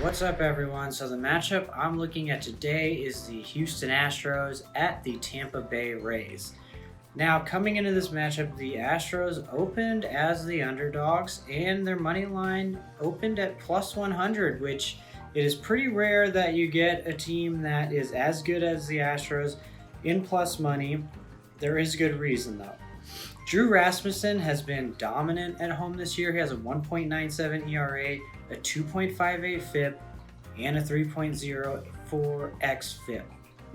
What's up, everyone? So, the matchup I'm looking at today is the Houston Astros at the Tampa Bay Rays. Now, coming into this matchup, the Astros opened as the underdogs, and their money line opened at plus 100, which it is pretty rare that you get a team that is as good as the Astros in plus money. There is good reason, though. Drew Rasmussen has been dominant at home this year. He has a 1.97 ERA, a 2.58 FIP, and a 3.04 xFIP,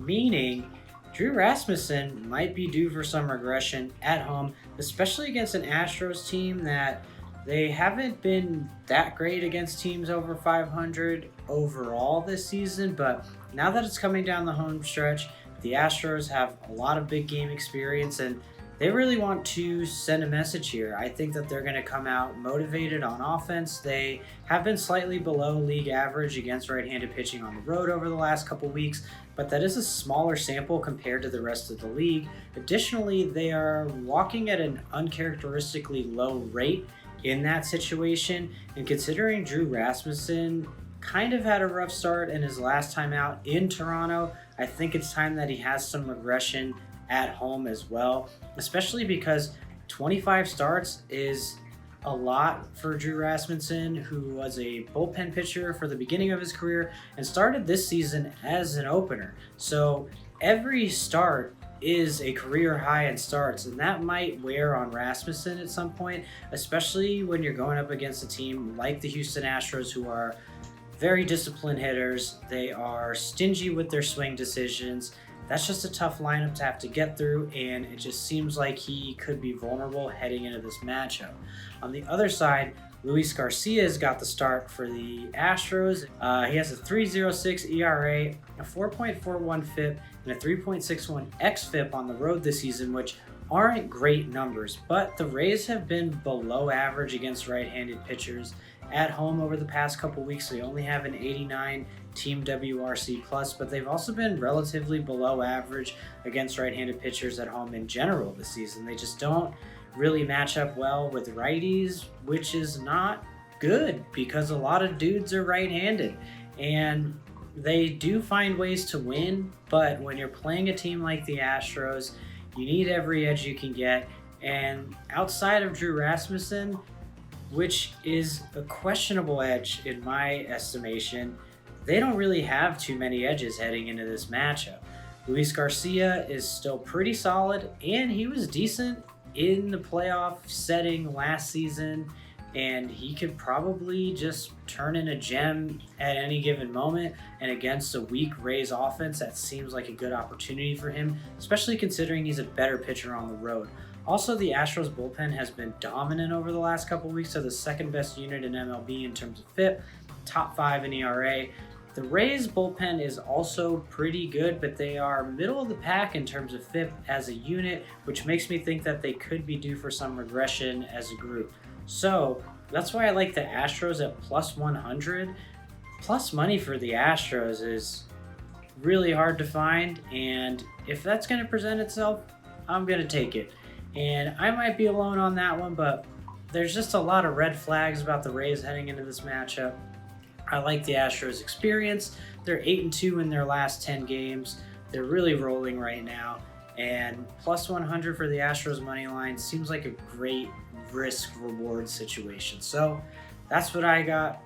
meaning Drew Rasmussen might be due for some regression at home, especially against an Astros team that they haven't been that great against teams over 500 overall this season. But now that it's coming down the home stretch, the Astros have a lot of big game experience and they really want to send a message here. I think that they're going to come out motivated on offense. They have been slightly below league average against right-handed pitching on the road over the last couple weeks, but that is a smaller sample compared to the rest of the league. Additionally, they are walking at an uncharacteristically low rate in that situation, and considering Drew Rasmussen kind of had a rough start in his last time out in Toronto, I think it's time that he has some regression at home as well, especially because 25 starts is a lot for Drew Rasmussen, who was a bullpen pitcher for the beginning of his career and started this season as an opener. So every start is a career high in starts, and that might wear on Rasmussen at some point, especially when you're going up against a team like the Houston Astros, who are very disciplined hitters. They are stingy with their swing decisions. That's just a tough lineup to have to get through, and it just seems like he could be vulnerable heading into this matchup. On the other side, Luis Garcia has got the start for the Astros. He has a 3.06 ERA, a 4.41 FIP, and a 3.61 xFIP on the road this season, which aren't great numbers, but the Rays have been below average against right-handed pitchers at home over the past couple weeks. They only have an 89 team WRC plus, but they've also been relatively below average against right-handed pitchers at home in general this season. They just don't really match up well with righties, which is not good because a lot of dudes are right-handed and they do find ways to win. But when you're playing a team like the Astros, you need every edge you can get. And outside of Drew Rasmussen, which is a questionable edge in my estimation, they don't really have too many edges heading into this matchup. Luis Garcia is still pretty solid, and he was decent in the playoff setting last season, and he could probably just turn in a gem at any given moment. And against a weak Rays offense, that seems like a good opportunity for him, especially considering he's a better pitcher on the road. Also, the Astros bullpen has been dominant over the last couple weeks. They're the second best unit in MLB in terms of FIP, top 5 in ERA. The Rays bullpen is also pretty good, but they are middle of the pack in terms of FIP as a unit, which makes me think that they could be due for some regression as a group. So that's why I like the Astros at plus 100. Plus money for the Astros is really hard to find, and if that's going to present itself, I'm going to take it. And I might be alone on that one, but there's just a lot of red flags about the Rays heading into this matchup. I like the Astros' experience. They're 8-2 in their last 10 games. They're really rolling right now. And plus 100 for the Astros money line seems like a great risk-reward situation. So that's what I got.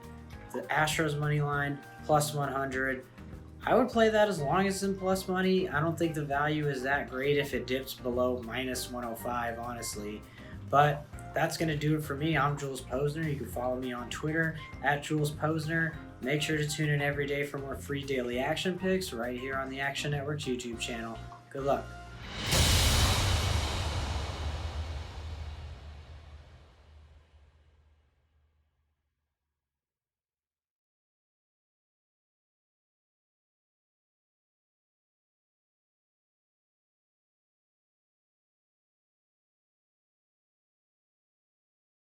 The Astros money line, plus 100. I would play that as long as it's in plus money. I don't think the value is that great if it dips below minus 105, honestly. But that's going to do it for me. I'm Jules Posner. You can follow me on Twitter at Jules Posner. Make sure to tune in every day for more free daily action picks right here on the Action Network's YouTube channel. Good luck.